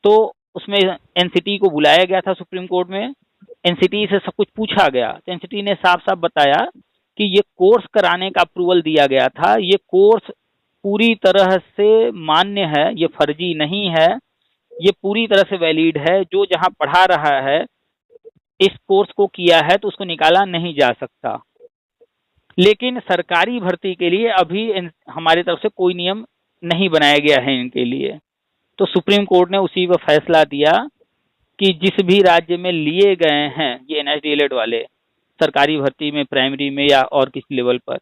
तो उसमें एनसीटी को बुलाया गया था सुप्रीम कोर्ट में, एनसीटी से सब कुछ पूछा गया, तो एनसीटी ने साफ साफ बताया कि ये कोर्स कराने का अप्रूवल दिया गया था, ये कोर्स पूरी तरह से मान्य है, ये फर्जी नहीं है, ये पूरी तरह से वैलिड है। जो जहां पढ़ा रहा है इस कोर्स को किया है तो उसको निकाला नहीं जा सकता। लेकिन सरकारी भर्ती के लिए अभी हमारी तरफ से कोई नियम नहीं बनाया गया है इनके लिए। तो सुप्रीम कोर्ट ने उसी पर फैसला दिया कि जिस भी राज्य में लिए गए हैं ये एनआईएस डीएलएड वाले सरकारी भर्ती में, प्राइमरी में या और किसी लेवल पर,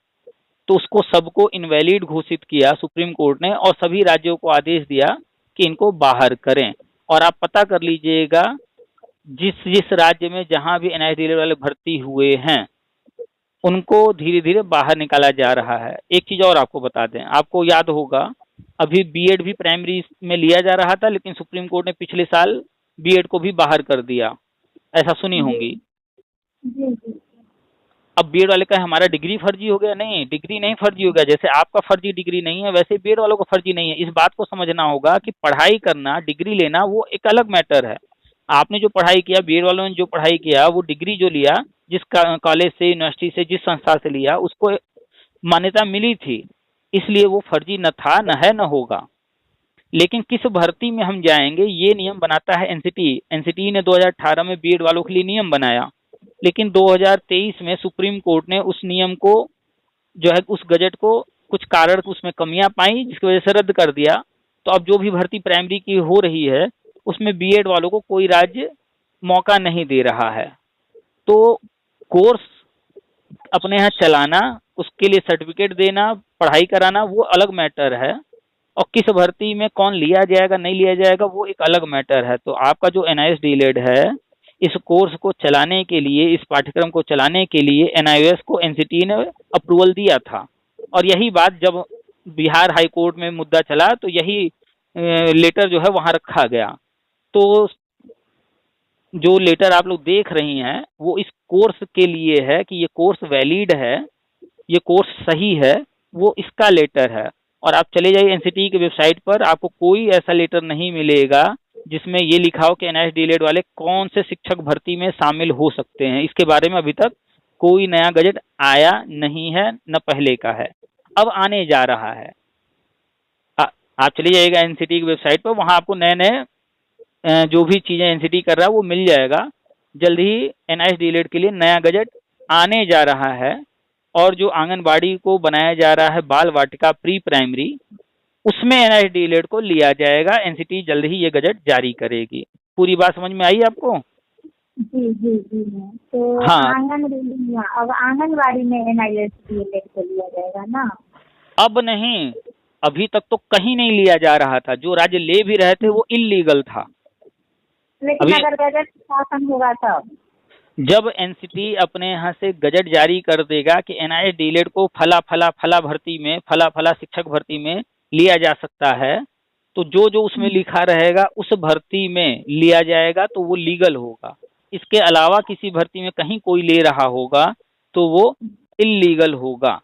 तो उसको सबको इनवैलिड घोषित किया सुप्रीम कोर्ट ने और सभी राज्यों को आदेश दिया कि इनको बाहर करें। और आप पता कर लीजिएगा जिस जिस राज्य में जहां भी एनआईएस डीएलएड वाले भर्ती हुए हैं उनको धीरे धीरे बाहर निकाला जा रहा है। एक चीज और आपको बता दें, आपको याद होगा अभी बीएड भी प्राइमरी में लिया जा रहा था, लेकिन सुप्रीम कोर्ट ने पिछले साल बीएड को भी बाहर कर दिया, ऐसा सुनी होंगी। अब बीएड वाले का हमारा डिग्री फर्जी हो गया, नहीं, डिग्री नहीं फर्जी हो गया। जैसे आपका फर्जी डिग्री नहीं है वैसे बीएड वालों का फर्जी नहीं है। इस बात को समझना होगा कि पढ़ाई करना, डिग्री लेना वो एक अलग मैटर है। आपने जो पढ़ाई किया, बीएड वालों ने जो पढ़ाई किया, वो डिग्री जो लिया, जिस कॉलेज से, यूनिवर्सिटी से, जिस संस्था से लिया, उसको मान्यता मिली थी, इसलिए वो फर्जी न था, न है, न होगा। लेकिन किस भर्ती में हम जाएंगे ये नियम बनाता है एनसीटी। एनसीटी ने 2018 में बीएड वालों के लिए नियम बनाया, लेकिन 2023 में सुप्रीम कोर्ट ने उस नियम को जो है, उस गजट को कुछ कारण उसमें कमियां पाई जिसकी वजह से रद्द कर दिया। तो अब जो भी भर्ती प्राइमरी की हो रही है उसमें बीएड वालों को कोई राज्य मौका नहीं दे रहा है। तो कोर्स अपने यहाँ चलाना, उसके लिए सर्टिफिकेट देना, पढ़ाई कराना वो अलग मैटर है, और किस भर्ती में कौन लिया जाएगा नहीं लिया जाएगा वो एक अलग मैटर है। तो आपका जो एनआईएस डीएलएड है, इस कोर्स को चलाने के लिए, इस पाठ्यक्रम को चलाने के लिए एनआईओएस को एनसीटी ने अप्रूवल दिया था। और यही बात जब बिहार हाई कोर्ट में मुद्दा चला तो यही लेटर जो है वहां रखा गया। तो जो लेटर आप लोग देख रही हैं वो इस कोर्स के लिए है कि ये कोर्स वैलिड है, ये कोर्स सही है, वो इसका लेटर है। और आप चले जाइए एनसीटी की वेबसाइट पर, आपको कोई ऐसा लेटर नहीं मिलेगा जिसमें ये लिखा हो कि एनआईएस डीएलएड वाले कौन से शिक्षक भर्ती में शामिल हो सकते हैं। इसके बारे में अभी तक कोई नया गजट आया नहीं है, न पहले का है, अब आने जा रहा है। आप चले जाइएगा एनसीटी की वेबसाइट पर, वहां आपको नए नए जो भी चीजें एनसीटी कर रहा है वो मिल जाएगा। जल्द ही एनआईएस डीएलएड के लिए नया गजट आने जा रहा है। और जो आंगनबाड़ी को बनाया जा रहा है बाल वाटिका प्री प्राइमरी, उसमें एनआईएस डीएलएड को लिया जाएगा। एनसीटी जल्द ही ये गजट जारी करेगी। पूरी बात समझ में आई आपको? जी जी जी मैम। तो हाँ, अब आंगनबाड़ी में एनआईएस डीएलएड को लिया जाएगा ना? अब नहीं, अभी तक तो कहीं नहीं लिया जा रहा था। जो राज्य ले भी रहे थे वो इलीगल था। लेकिन अगर गजट शासन होगा तब? जब एनसीटी अपने यहाँ से गजट जारी कर देगा कि एनआईएस डीएलएड को फला फला फला भर्ती में, फला फला शिक्षक भर्ती में लिया जा सकता है, तो जो जो उसमें लिखा रहेगा उस भर्ती में लिया जाएगा, तो वो लीगल होगा। इसके अलावा किसी भर्ती में कहीं कोई ले रहा होगा तो वो इलीगल होगा।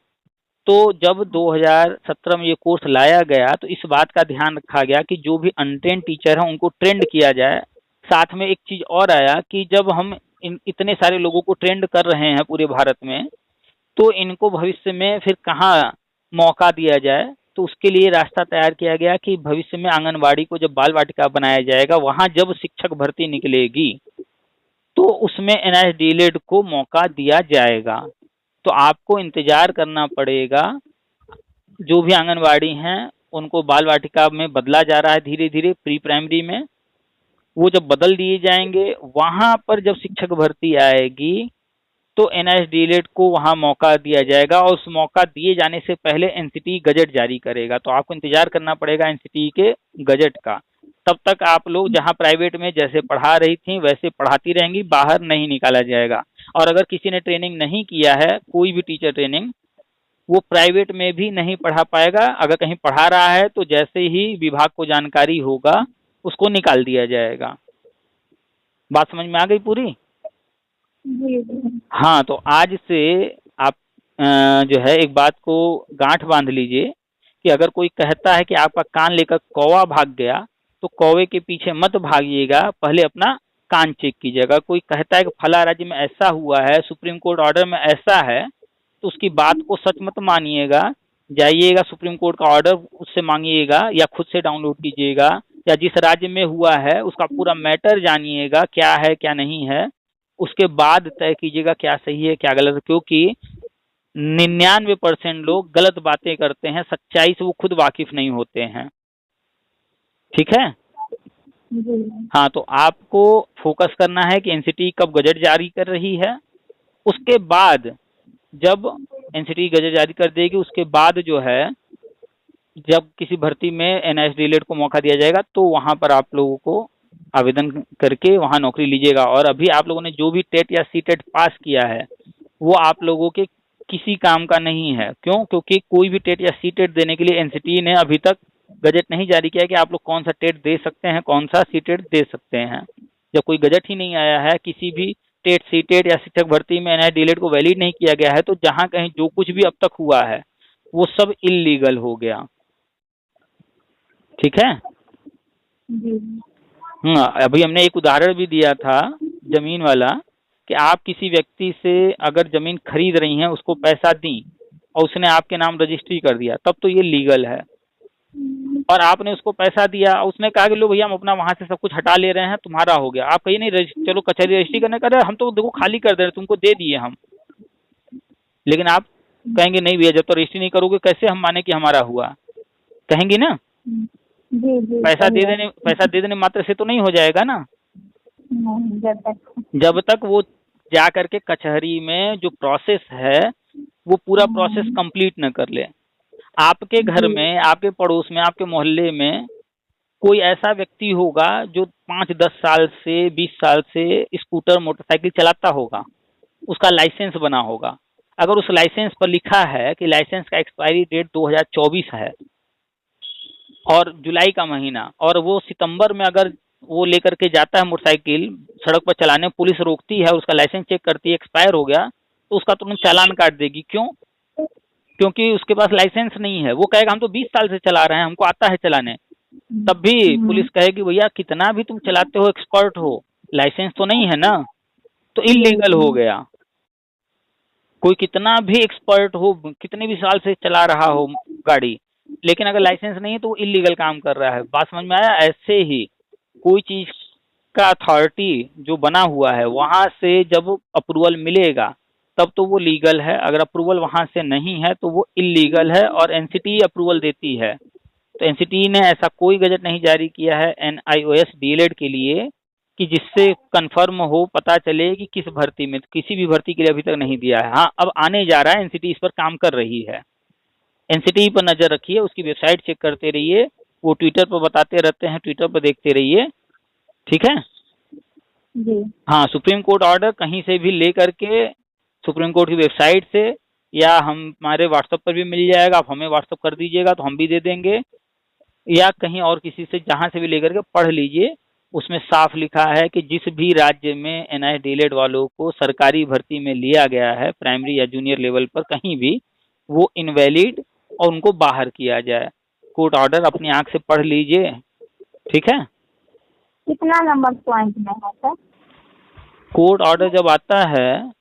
तो जब 2017 में ये कोर्स लाया गया तो इस बात का ध्यान रखा गया कि जो भी अनट्रेंड टीचर हैं उनको ट्रेंड किया जाए। साथ में एक चीज और आया कि जब हम इतने सारे लोगों को ट्रेंड कर रहे हैं पूरे भारत में, तो इनको भविष्य में फिर कहाँ मौका दिया जाए। तो उसके लिए रास्ता तैयार किया गया कि भविष्य में आंगनबाड़ी को जब बाल वाटिका बनाया जाएगा, वहां जब शिक्षक भर्ती निकलेगी तो उसमें एनआईएस डीएलएड को मौका दिया जाएगा। तो आपको इंतजार करना पड़ेगा। जो भी आंगनबाड़ी हैं उनको बाल वाटिका में बदला जा रहा है धीरे धीरे प्री प्राइमरी में। वो जब बदल दिए जाएंगे, वहां पर जब शिक्षक भर्ती आएगी तो एनआईएस डीएलएड को वहां मौका दिया जाएगा। और उस मौका दिए जाने से पहले एनसीटी गजट जारी करेगा। तो आपको इंतजार करना पड़ेगा एनसीटी के गजट का। तब तक आप लोग जहां प्राइवेट में जैसे पढ़ा रही थी वैसे पढ़ाती रहेंगी, बाहर नहीं निकाला जाएगा। और अगर किसी ने ट्रेनिंग नहीं किया है, कोई भी टीचर ट्रेनिंग, वो प्राइवेट में भी नहीं पढ़ा पाएगा। अगर कहीं पढ़ा रहा है तो जैसे ही विभाग को जानकारी होगा उसको निकाल दिया जाएगा। बात समझ में आ गई पूरी? जी जी। हाँ, तो आज से आप जो है एक बात को गांठ बांध लीजिए कि अगर कोई कहता है कि आपका कान लेकर कौवा भाग गया, तो कौवे के पीछे मत भागिएगा, पहले अपना कान चेक कीजिएगा। कोई कहता है कि फला राज्य में ऐसा हुआ है, सुप्रीम कोर्ट ऑर्डर में ऐसा है, तो उसकी बात को सच मत मानिएगा। जाइएगा सुप्रीम कोर्ट का ऑर्डर उससे मांगिएगा या खुद से डाउनलोड कीजिएगा, या जिस राज्य में हुआ है उसका पूरा मैटर जानिएगा, क्या है क्या नहीं है। उसके बाद तय कीजिएगा क्या सही है क्या गलत है। क्योंकि 99% लोग गलत बातें करते हैं, सच्चाई से वो खुद वाकिफ नहीं होते हैं। ठीक है? हाँ, तो आपको फोकस करना है कि एनसीटी कब गजट जारी कर रही है। उसके बाद जब एनसीटी गजट जारी कर देगी, उसके बाद जो है जब किसी भर्ती में एनआईएस डीएलएड को मौका दिया जाएगा तो वहां पर आप लोगों को आवेदन करके वहां नौकरी लीजिएगा। और अभी आप लोगों ने जो भी टेट या सीटेट पास किया है वो आप लोगों के किसी काम का नहीं है। क्यों? क्योंकि कोई भी टेट या सीटेट देने के लिए एनसीटी ने अभी तक गजट नहीं जारी किया कि आप लोग कौन सा टेट दे सकते हैं, कौन सा सीटेट दे सकते हैं। जब कोई गजट ही नहीं आया है, किसी भी टेट सीटेट या शिक्षक भर्ती में एनआईएस डीएलएड को वैलिड नहीं किया गया है, तो जहां कहीं जो कुछ भी अब तक हुआ है वो सब इलीगल हो गया। ठीक है? अभी हमने एक उदाहरण भी दिया था जमीन वाला, कि आप किसी व्यक्ति से अगर जमीन खरीद रही हैं, उसको पैसा दी और उसने आपके नाम रजिस्ट्री कर दिया, तब तो ये लीगल है। और आपने उसको पैसा दिया और उसने कहा कि लो भैया हम अपना वहां से सब कुछ हटा ले रहे हैं, तुम्हारा हो गया। आप कहिए नहीं, चलो कचहरी रजिस्ट्री करने का, हम तो देखो खाली कर दे रहे, तुमको दे दिए हम। लेकिन आप कहेंगे नहीं भैया, जब तो रजिस्ट्री नहीं करोगे कैसे हम माने कि हमारा हुआ? कहेंगी ना? पैसा दे देने मात्र से तो नहीं हो जाएगा ना। जब तक वो जा करके कचहरी में जो प्रोसेस है वो पूरा प्रोसेस कंप्लीट न कर ले। आपके घर में, आपके पड़ोस में, आपके मोहल्ले में कोई ऐसा व्यक्ति होगा जो 5-10 साल से 20 साल से स्कूटर मोटरसाइकिल चलाता होगा, उसका लाइसेंस बना होगा। अगर उस लाइसेंस पर लिखा है कि लाइसेंस का एक्सपायरी डेट 2024 है और जुलाई का महीना, और वो सितंबर में अगर वो लेकर के जाता है मोटरसाइकिल सड़क पर चलाने, पुलिस रोकती है, उसका लाइसेंस चेक करती है, एक्सपायर हो गया, तो उसका तुरंत चालान काट देगी। क्यों? क्योंकि उसके पास लाइसेंस नहीं है। वो कहेगा हम तो 20 साल से चला रहे हैं, हमको आता है चलाने। तब भी पुलिस कहेगी भैया कितना भी तुम चलाते हो, एक्सपर्ट हो, लाइसेंस तो नहीं है ना, तो इल्लीगल हो गया। कोई कितना भी एक्सपर्ट हो, कितने भी साल से चला रहा हो गाड़ी, लेकिन अगर लाइसेंस नहीं है तो वो इल्लीगल काम कर रहा है। बात समझ में आया? ऐसे ही कोई चीज का अथॉरिटी जो बना हुआ है वहां से जब अप्रूवल मिलेगा तब तो वो लीगल है, अगर अप्रूवल वहां से नहीं है तो वो इल्लीगल है, और एनसीटी अप्रूवल देती है। तो एनसीटी ने ऐसा कोई गजट नहीं जारी किया है एनआईओएस डीएलएड के लिए कि जिससे कंफर्म हो, पता चले कि किस भर्ती में, किसी भी भर्ती के लिए अभी तक नहीं दिया है। हाँ, अब आने जा रहा है, एनसीटी इस पर काम कर रही है। एनसीटी पर नजर रखिए, उसकी वेबसाइट चेक करते रहिए, वो ट्विटर पर बताते रहते हैं, ट्विटर पर देखते रहिए, ठीक है जी। हाँ, सुप्रीम कोर्ट ऑर्डर कहीं से भी ले करके, सुप्रीम कोर्ट की वेबसाइट से या हमारे व्हाट्सएप पर भी मिल जाएगा, आप हमें व्हाट्सएप कर दीजिएगा तो हम भी दे देंगे, या कहीं और किसी से जहां से भी लेकर के पढ़ लीजिए। उसमें साफ लिखा है कि जिस भी राज्य में एनआईओएस डीएलएड वालों को सरकारी भर्ती में लिया गया है, प्राइमरी या जूनियर लेवल पर कहीं भी, वो इनवैलिड और उनको बाहर किया जाए। कोर्ट ऑर्डर अपनी आंख से पढ़ लीजिए, ठीक है। कितना नंबर पॉइंट में है सर? कोर्ट ऑर्डर जब आता है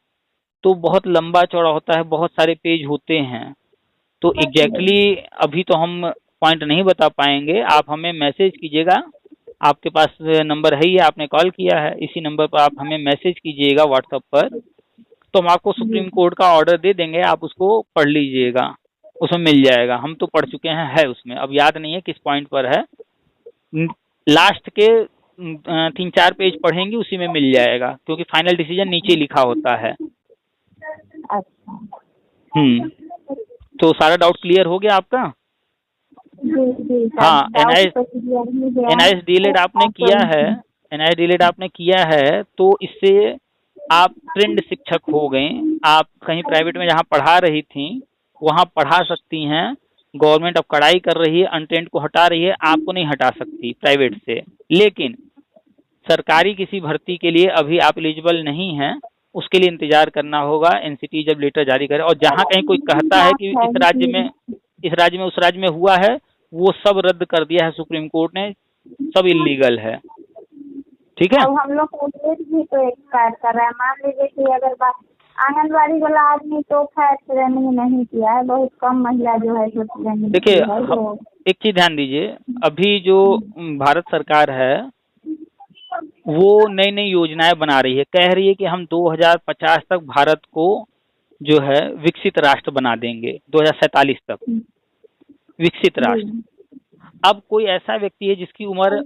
तो बहुत लंबा चौड़ा होता है, बहुत सारे पेज होते हैं, तो एग्जैक्टली अभी तो हम पॉइंट नहीं बता पाएंगे। आप हमें मैसेज कीजिएगा, आपके पास नंबर है ही, आपने कॉल किया है, इसी नंबर पर आप हमें मैसेज कीजिएगा व्हाट्सएप पर, तो हम आपको सुप्रीम कोर्ट का ऑर्डर दे देंगे, आप उसको पढ़ लीजिएगा, उसमें मिल जाएगा। हम तो पढ़ चुके हैं, है उसमें, अब याद नहीं है किस पॉइंट पर है, लास्ट के 3-4 पेज पढ़ेंगे उसी में मिल जाएगा, क्योंकि फाइनल डिसीजन नीचे लिखा होता है। अच्छा। तो सारा डाउट क्लियर हो गया आपका? जी हाँ, एनआईओएस डीएलएड आपने किया है, एनआईओएस डीएलएड आपने किया है तो इससे आप ट्रेंड शिक्षक हो गए। आप कहीं प्राइवेट में जहाँ पढ़ा रही थी वहाँ पढ़ा सकती हैं। गवर्नमेंट अब कड़ाई कर रही है, अनट्रेंड को हटा रही है, आपको नहीं हटा सकती प्राइवेट से। लेकिन सरकारी किसी भर्ती के लिए अभी आप एलिजिबल नहीं हैं, उसके लिए इंतजार करना होगा, एनसीटी जब लेटर जारी करे। और जहाँ कहीं कोई कहता है कि इस राज्य में उस राज्य में हुआ है, वो सब रद्द कर दिया है सुप्रीम कोर्ट ने, सब इलीगल है, ठीक है। अब हम लोग को डेट भी तो एक्सपायर कर रहा है। मान लीजिए कि अगर बात आंगनबाड़ी वाला आदमी तो खैर ट्रेनिंग नहीं किया है, बहुत कम महिला जो है जो ट्रेनिंग देखिए, तो एक चीज ध्यान दीजिए, अभी जो भारत सरकार है वो नई नई योजनाएं बना रही है, कह रही है कि हम 2050 तक भारत को जो है विकसित राष्ट्र बना देंगे, 2047 तक विकसित राष्ट्र। अब कोई ऐसा व्यक्ति है जिसकी उम्र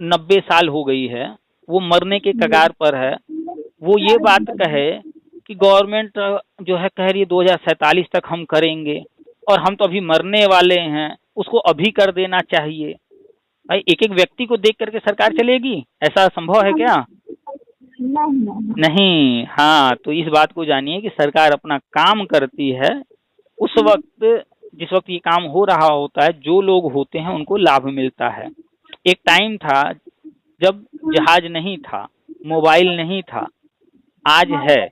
90 साल हो गई है, वो मरने के कगार पर है, वो ये बात कहे कि गवर्नमेंट जो है कह रही है 2047 तक हम करेंगे और हम तो अभी मरने वाले हैं, उसको अभी कर देना चाहिए। भाई, एक एक व्यक्ति को देख करके सरकार चलेगी? ऐसा संभव है क्या? नहीं। हाँ, तो इस बात को जानिए कि सरकार अपना काम करती है। उस वक्त जिस वक्त ये काम हो रहा होता है, जो लोग होते हैं उनको लाभ मिलता है। एक टाइम था जब जहाज नहीं था, मोबाइल नहीं था, आज है।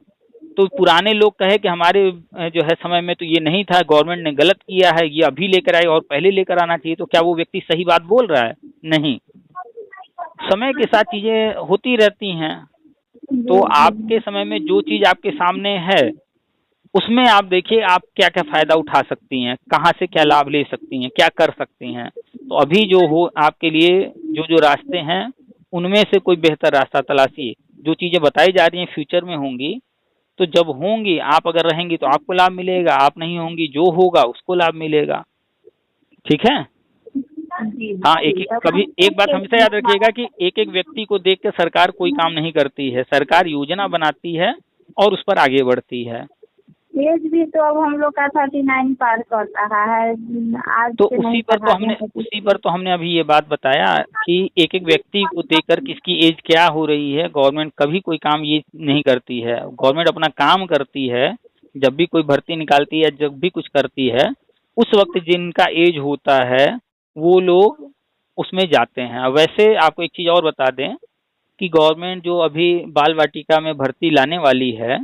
तो पुराने लोग कहे कि हमारे जो है समय में तो ये नहीं था, गवर्नमेंट ने गलत किया है, ये अभी लेकर आई और पहले लेकर आना चाहिए, तो क्या वो व्यक्ति सही बात बोल रहा है? नहीं। समय के साथ चीजें होती रहती हैं। तो आपके समय में जो चीज आपके सामने है उसमें आप देखिए आप क्या क्या फायदा उठा सकती हैं, कहाँ से क्या लाभ ले सकती हैं, क्या कर सकती हैं। तो अभी जो हो आपके लिए जो जो रास्ते हैं उनमें से कोई बेहतर रास्ता तलाशिए। जो चीजें बताई जा रही हैं फ्यूचर में होंगी, तो जब होंगी, आप अगर रहेंगी तो आपको लाभ मिलेगा, आप नहीं होंगी जो होगा उसको लाभ मिलेगा, ठीक है। हाँ, एक बात हमेशा याद रखिएगा कि एक एक व्यक्ति को देख के सरकार कोई काम नहीं करती है, सरकार योजना बनाती है और उस पर आगे बढ़ती है। एज भी तो अब हम लोग का 39 पार कर रहा है आज, तो उसी पर तो हमने अभी ये बात बताया कि एक एक व्यक्ति को देखकर किसकी एज क्या हो रही है। गवर्नमेंट कभी कोई काम ये नहीं करती है, गवर्नमेंट अपना काम करती है जब भी कोई भर्ती निकालती है, जब भी कुछ करती है, उस वक्त जिनका एज होता है वो लोग उसमें जाते हैं। वैसे आपको एक चीज़ और बता दें कि गवर्नमेंट जो अभी बाल वाटिका में भर्ती लाने वाली है,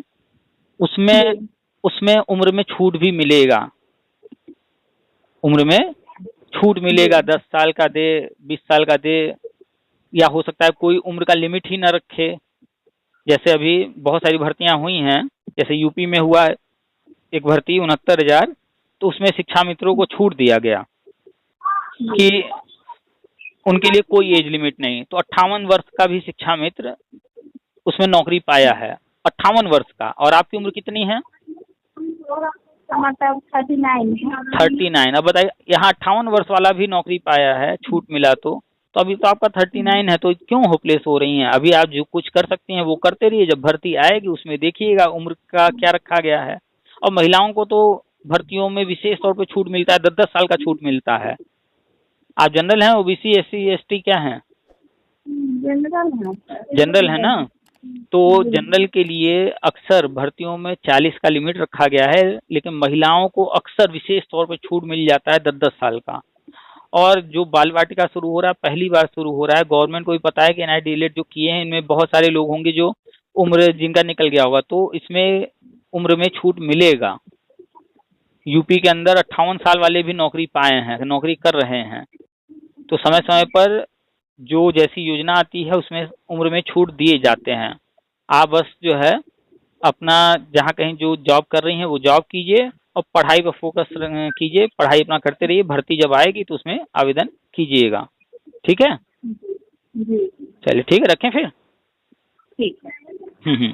उसमें उसमें उम्र में छूट भी मिलेगा। उम्र में छूट मिलेगा, 10 साल का दे, 20 साल का दे, या हो सकता है कोई उम्र का लिमिट ही न रखे। जैसे अभी बहुत सारी भर्तियां हुई हैं, जैसे यूपी में हुआ एक भर्ती 69,000, तो उसमें शिक्षा मित्रों को छूट दिया गया कि उनके लिए कोई एज लिमिट नहीं। तो 58 वर्ष का भी शिक्षा मित्र उसमें नौकरी पाया है, 58 वर्ष का। और आपकी उम्र कितनी है? मतलब 39। अब बताइए, यहाँ 58 वर्ष वाला भी नौकरी पाया है, छूट मिला तो अभी तो आपका 39 है, तो क्यों होपलेस हो रही हैं? अभी आप जो कुछ कर सकती हैं वो करते रहिए, जब भर्ती आएगी उसमें देखिएगा उम्र का क्या रखा गया है। और महिलाओं को तो भर्तियों में विशेष तौर पे छूट मिलता है, 10-10 साल का छूट मिलता है। आप जनरल हैं, ओबीसी, एससी, एसटी क्या हैं? जनरल है ना? तो जनरल के लिए अक्सर भर्तियों में 40 का लिमिट रखा गया है, लेकिन महिलाओं को अक्सर विशेष तौर पे छूट मिल जाता है 10-10 साल का। और जो बाल वाटिका शुरू हो रहा है, पहली बार शुरू हो रहा है, गवर्नमेंट को भी पता है कि NIT जो किए हैं इनमें बहुत सारे लोग होंगे जो उम्र जिनका निकल गया होगा, तो इसमें उम्र में छूट मिलेगा। यूपी के अंदर 58 साल वाले भी नौकरी पाए हैं, नौकरी कर रहे हैं। तो समय समय पर जो जैसी योजना आती है उसमें उम्र में छूट दिए जाते हैं। आप बस जो है अपना जहाँ कहीं जो जॉब कर रही हैं वो जॉब कीजिए और पढ़ाई पर फोकस कीजिए, पढ़ाई अपना करते रहिए। भर्ती जब आएगी तो उसमें आवेदन कीजिएगा, ठीक है? जी। चलिए ठीक है, रखें फिर। ठीक है।